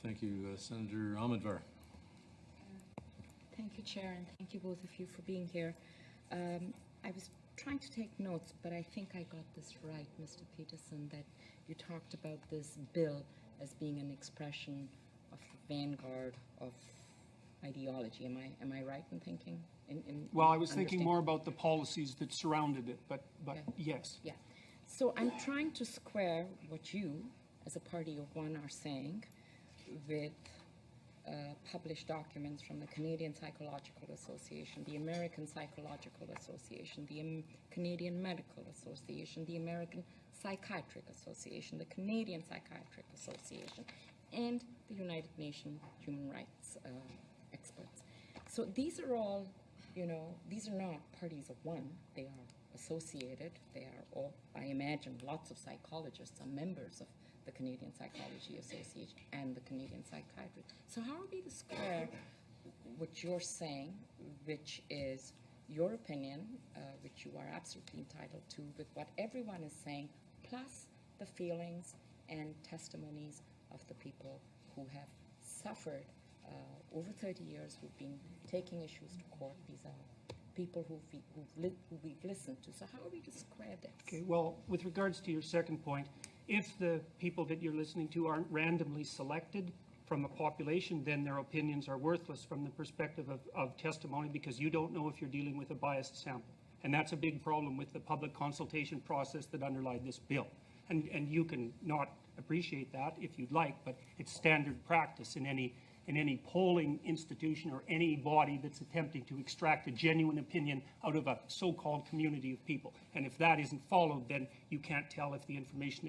Thank you, Senator Ahmedvar. Thank you, Chair, and thank you both of you for being here. I was trying to take notes, but I think I got this right, Mr. Peterson, that you talked about this bill as being an expression of the vanguard of ideology. Am I right in thinking? Well, I was thinking more about the policies that surrounded it, but okay. Yes. Yeah. So I'm trying to square what you, as a party of one, are saying with published documents from the Canadian Psychological Association, the American Psychological Association, the Canadian Medical Association, the American Psychiatric Association, the Canadian Psychiatric Association, and the United Nations Human Rights experts. So these are all, these are not parties of one. They are associated. They are all, I imagine, lots of psychologists are members of the Canadian Psychology Association and the Canadian Psychiatry. So how are we to square what you're saying, which is your opinion, which you are absolutely entitled to, with what everyone is saying, plus the feelings and testimonies of the people who have suffered over 30 years, who've been taking issues to court? These are people who we've listened to. So how are we to square this? Okay, well, with regards to your second point, if the people that you're listening to aren't randomly selected from a population, then their opinions are worthless from the perspective of testimony, because you don't know if you're dealing with a biased sample. And that's a big problem with the public consultation process that underlied this bill. And you can not appreciate that if you'd like, but it's standard practice in any polling institution or any body that's attempting to extract a genuine opinion out of a so-called community of people. And if that isn't followed, then you can't tell if the information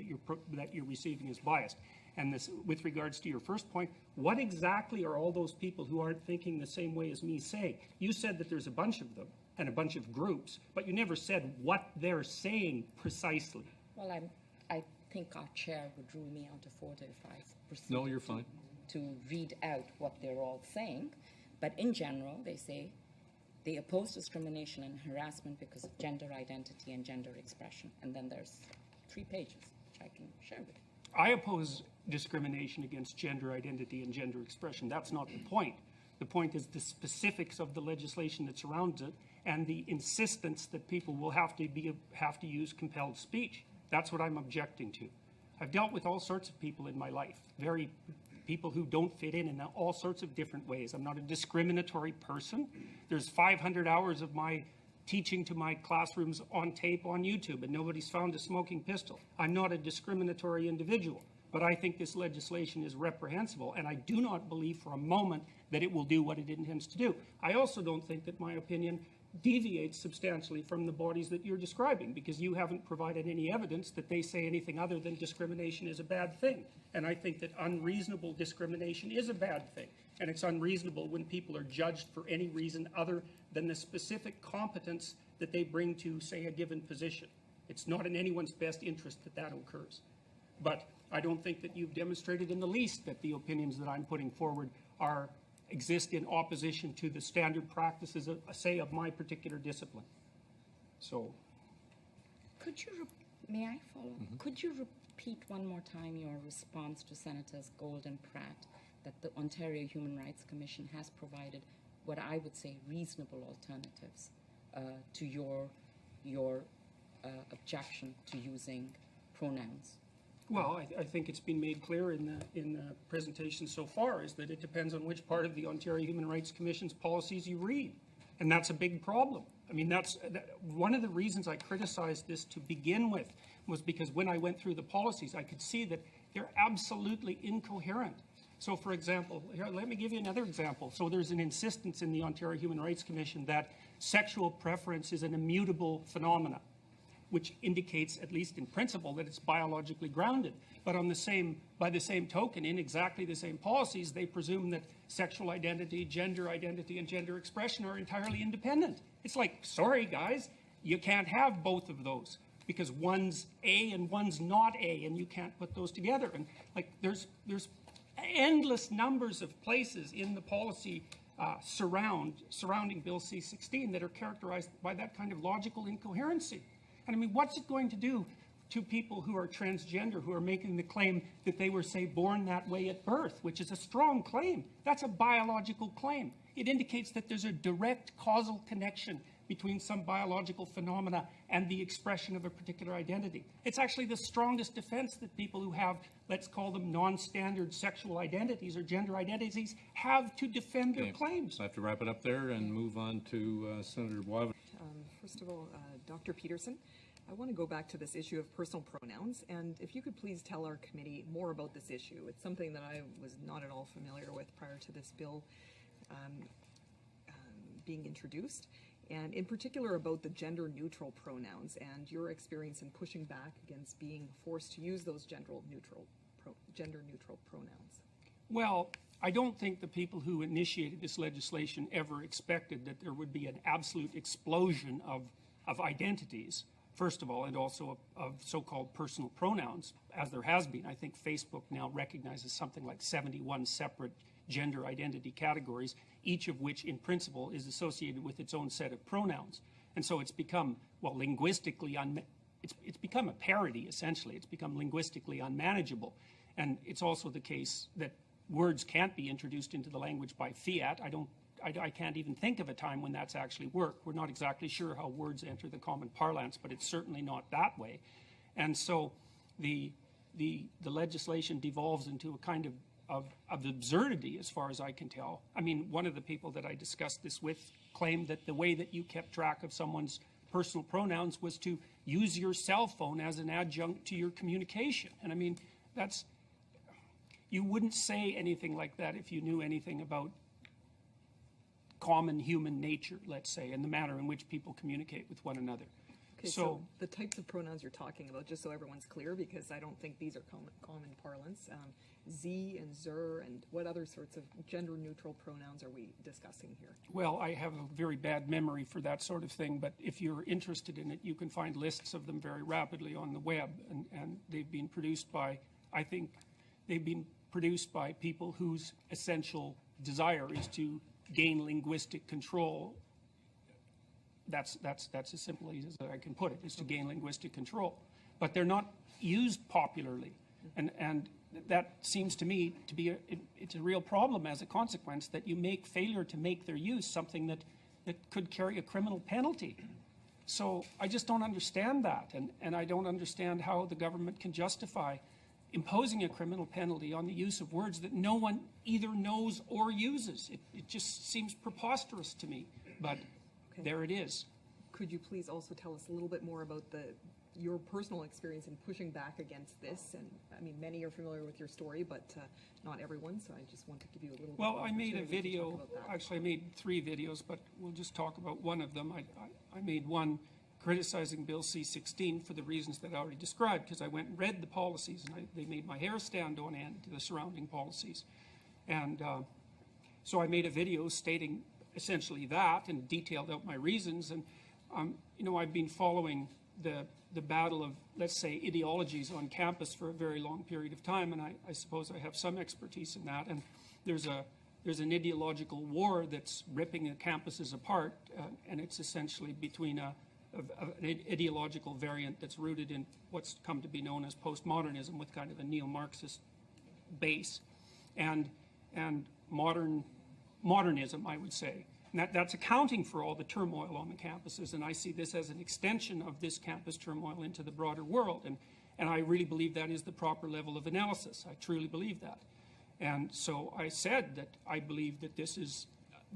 that you're receiving is biased. And this, with regards to your first point, what exactly are all those people who aren't thinking the same way as me saying? You said that there's a bunch of them and a bunch of groups, but you never said what they're saying precisely. Well, I think our chair would rule me out of order if I proceed. No, you're fine. To read out what they're all saying, but in general, they say they oppose discrimination and harassment because of gender identity and gender expression. And then there's 3 pages, which I can share with you. I oppose discrimination against gender identity and gender expression. That's not the point. The point is the specifics of the legislation that surrounds it and the insistence that people will have to use compelled speech. That's what I'm objecting to. I've dealt with all sorts of people in my life, people who don't fit in all sorts of different ways. I'm not a discriminatory person. There's 500 hours of my teaching to my classrooms on tape on YouTube, and nobody's found a smoking pistol. I'm not a discriminatory individual, but I think this legislation is reprehensible, and I do not believe for a moment that it will do what it intends to do. I also don't think that my opinion deviates substantially from the bodies that you're describing, because you haven't provided any evidence that they say anything other than discrimination is a bad thing. And I think that unreasonable discrimination is a bad thing. And it's unreasonable when people are judged for any reason other than the specific competence that they bring to, say, a given position. It's not in anyone's best interest that that occurs. But I don't think that you've demonstrated in the least that the opinions that I'm putting forward exist in opposition to the standard practices, say, of my particular discipline. So, may I follow? Could you repeat one more time your response to Senators Gold and Pratt that the Ontario Human Rights Commission has provided what I would say reasonable alternatives to your objection to using pronouns? Well, I think it's been made clear in the presentation so far is that it depends on which part of the Ontario Human Rights Commission's policies you read. And that's a big problem. I mean, one of the reasons I criticized this to begin with was because when I went through the policies, I could see that they're absolutely incoherent. So, for example, here, let me give you another example. So there's an insistence in the Ontario Human Rights Commission that sexual preference is an immutable phenomena, which indicates, at least in principle, that it's biologically grounded. But by the same token, in exactly the same policies, they presume that sexual identity, and gender expression are entirely independent. It's like, sorry guys, you can't have both of those because one's A and one's not A, and you can't put those together. And like, there's endless numbers of places in the policy surrounding Bill C-16 that are characterized by that kind of logical incoherency. And I mean, what's it going to do to people who are transgender, who are making the claim that they were, say, born that way at birth, which is a strong claim. That's a biological claim. It indicates that there's a direct causal connection between some biological phenomena and the expression of a particular identity. It's actually the strongest defense that people who have, let's call them non-standard sexual identities or gender identities, have to defend their claims. I have to wrap it up there and move on to Senator Boivin. First of all, Dr. Peterson, I want to go back to this issue of personal pronouns, and if you could please tell our committee more about this issue. It's something that I was not at all familiar with prior to this bill being introduced, and in particular about the gender-neutral pronouns and your experience in pushing back against being forced to use those gender-neutral pronouns. Well, I don't think the people who initiated this legislation ever expected that there would be an absolute explosion of identities, first of all, and also of so-called personal pronouns, as there has been. I think Facebook now recognizes something like 71 separate gender identity categories, each of which in principle is associated with its own set of pronouns. And so it's become, well, linguistically, it's become a parody, essentially. It's become linguistically unmanageable. And it's also the case that words can't be introduced into the language by fiat. I can't even think of a time when that's actually worked. We're not exactly sure how words enter the common parlance, but it's certainly not that way. And so the legislation devolves into a kind of absurdity, as far as I can tell. I mean, one of the people that I discussed this with claimed that the way that you kept track of someone's personal pronouns was to use your cell phone as an adjunct to your communication. And I mean, you wouldn't say anything like that if you knew anything about common human nature, let's say, and the manner in which people communicate with one another. Okay, so the types of pronouns you're talking about, just so everyone's clear, because I don't think these are common parlance, Z and Zer, and what other sorts of gender-neutral pronouns are we discussing here? Well, I have a very bad memory for that sort of thing, but if you're interested in it, you can find lists of them very rapidly on the web, and they've been produced by, I think, they've been produced by people whose essential desire is to gain linguistic control. That's as simply as I can put it, is to gain linguistic control. But they're not used popularly. And that seems to me to be it's a real problem as a consequence, that you make failure to make their use something that could carry a criminal penalty. So I just don't understand that. And I don't understand how the government can justify imposing a criminal penalty on the use of words that no one either knows or uses. It just seems preposterous to me, but there it is. Could you please also tell us a little bit more about your personal experience in pushing back against this? And I mean, many are familiar with your story, but not everyone, so I just want to give you a little Well, I made a video, actually I made 3 videos, but we'll just talk about one of them. I made one criticizing Bill C-16 for the reasons that I already described, because I went and read the policies, and they made my hair stand on end to the surrounding policies. And so I made a video stating essentially that and detailed out my reasons. And, you know, I've been following the battle of, let's say, ideologies on campus for a very long period of time, and I suppose I have some expertise in that. And there's an ideological war that's ripping the campuses apart, and it's essentially between an ideological variant that's rooted in what's come to be known as postmodernism, with kind of a neo-Marxist base, and modernism, I would say. And that's accounting for all the turmoil on the campuses, and I see this as an extension of this campus turmoil into the broader world, and I really believe that is the proper level of analysis. I truly believe that. And so I said that I believe that this is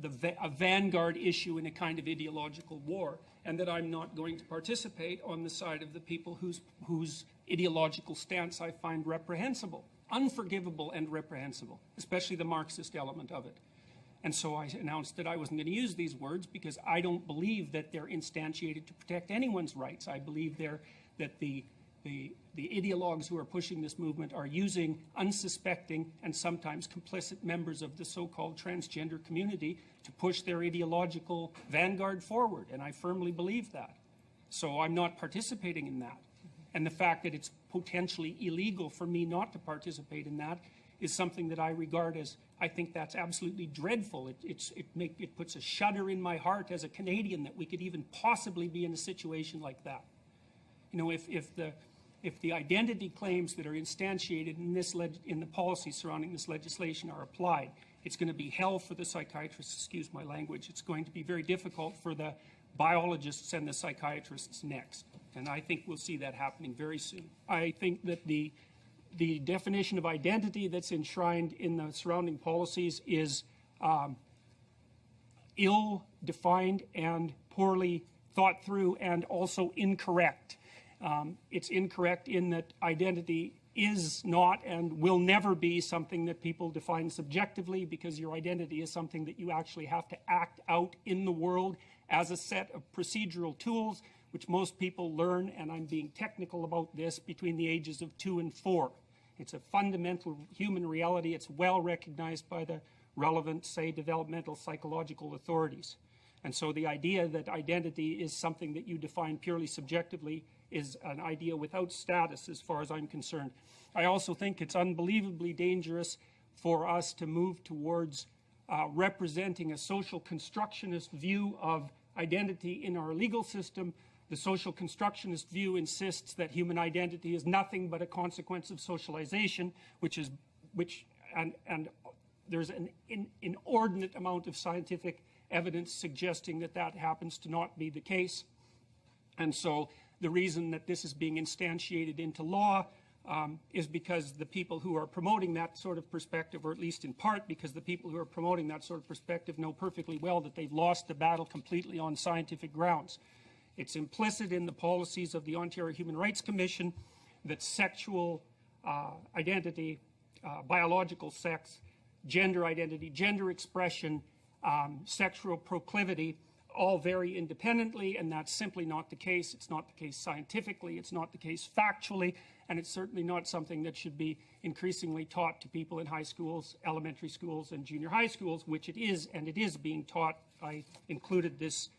a vanguard issue in a kind of ideological war, and that I'm not going to participate on the side of the people whose ideological stance I find reprehensible, unforgivable and reprehensible, especially the Marxist element of it. And so I announced that I wasn't going to use these words because I don't believe that they're instantiated to protect anyone's rights. I believe that the ideologues who are pushing this movement are using unsuspecting and sometimes complicit members of the so-called transgender community to push their ideological vanguard forward, and I firmly believe that. So I'm not participating in that. And the fact that it's potentially illegal for me not to participate in that is something that I regard as, I think that's absolutely dreadful. It puts a shudder in my heart as a Canadian that we could even possibly be in a situation like that. You know, if if the identity claims that are instantiated in this in the policy surrounding this legislation are applied, it's going to be hell for the psychiatrists, excuse my language. It's going to be very difficult for the biologists and the psychiatrists next. And I think we'll see that happening very soon. I think that the definition of identity that's enshrined in the surrounding policies is ill-defined and poorly thought through and also incorrect. It's incorrect in that identity is not and will never be something that people define subjectively, because your identity is something that you actually have to act out in the world as a set of procedural tools, which most people learn, and I'm being technical about this, between the ages of 2 and 4. It's a fundamental human reality. It's well recognized by the relevant, say, developmental psychological authorities. And so the idea that identity is something that you define purely subjectively is an idea without status as far as I'm concerned. I also think it's unbelievably dangerous for us to move towards representing a social constructionist view of identity in our legal system. The social constructionist view insists that human identity is nothing but a consequence of socialization, and there's an inordinate amount of scientific evidence suggesting that that happens to not be the case. And so the reason that this is being instantiated into law is because the people who are promoting that sort of perspective, or at least in part because the people who are promoting that sort of perspective know perfectly well that they've lost the battle completely on scientific grounds. It's implicit in the policies of the Ontario Human Rights Commission that sexual identity, biological sex, gender identity, gender expression, sexual proclivity all vary independently, and that's simply not the case. It's not the case scientifically, it's not the case factually, and it's certainly not something that should be increasingly taught to people in high schools, elementary schools, and junior high schools, which it is, and it is being taught. I included this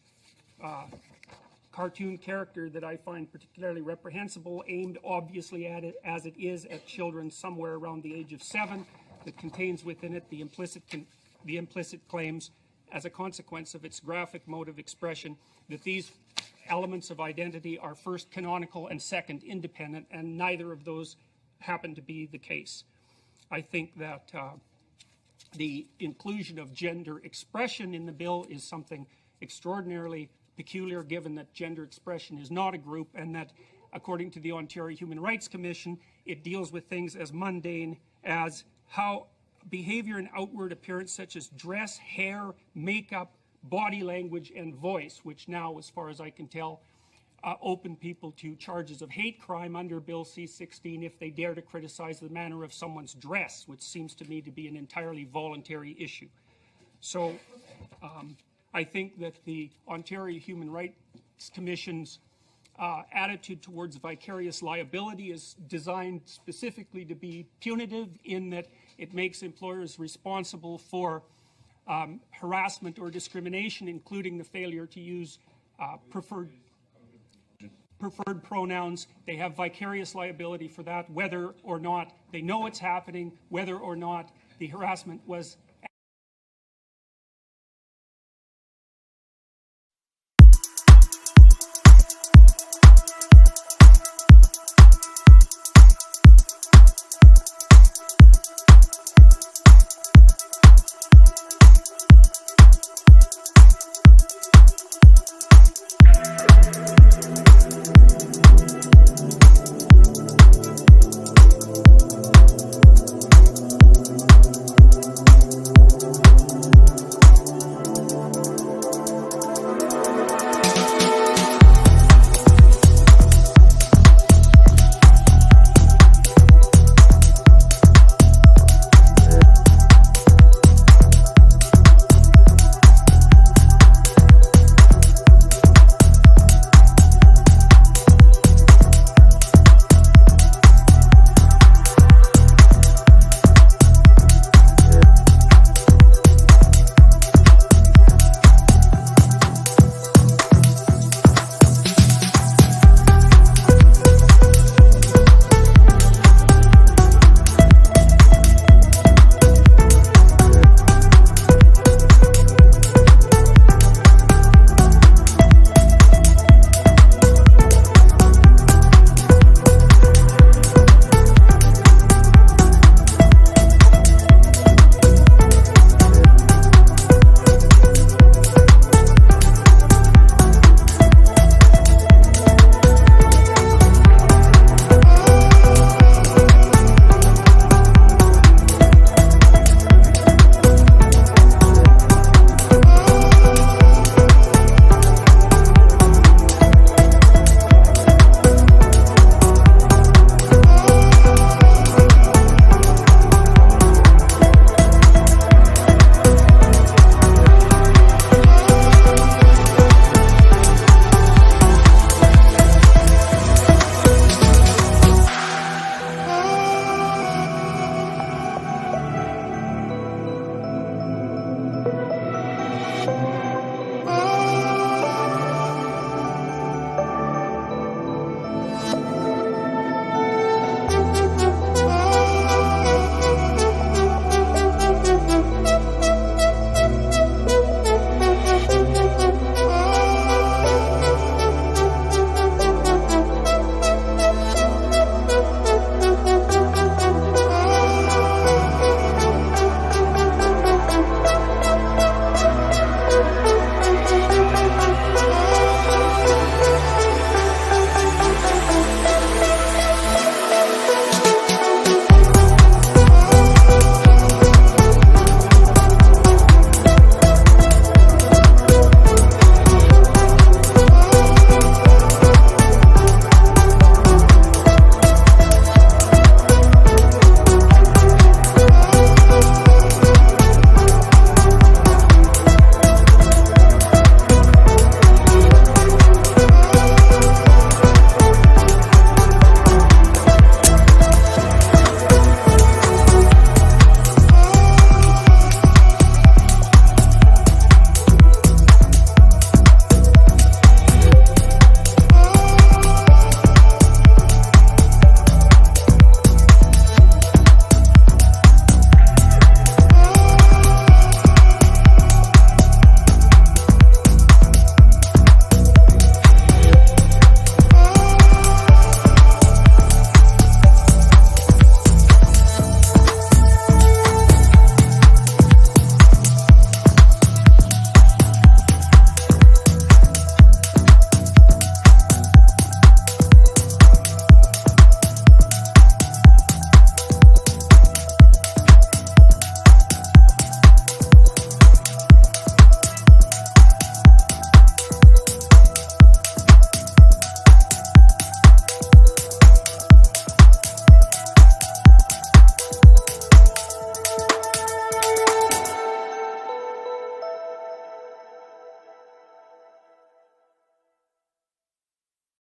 cartoon character that I find particularly reprehensible, aimed obviously at it as it is at children somewhere around the age of 7, that contains within it the implicit claims, as a consequence of its graphic mode of expression, that these elements of identity are first canonical and second independent, and neither of those happen to be the case. I think that the inclusion of gender expression in the bill is something extraordinarily peculiar, given that gender expression is not a group, and that, according to the Ontario Human Rights Commission, it deals with things as mundane as how behavior and outward appearance such as dress, hair, makeup, body language, and voice, which now, as far as I can tell, open people to charges of hate crime under Bill C-16 if they dare to criticize the manner of someone's dress, which seems to me to be an entirely voluntary issue. So I think that the Ontario Human Rights Commission's attitude towards vicarious liability is designed specifically to be punitive, in that it makes employers responsible for harassment or discrimination, including the failure to use preferred pronouns. They have vicarious liability for that, whether or not they know it's happening, whether or not the harassment was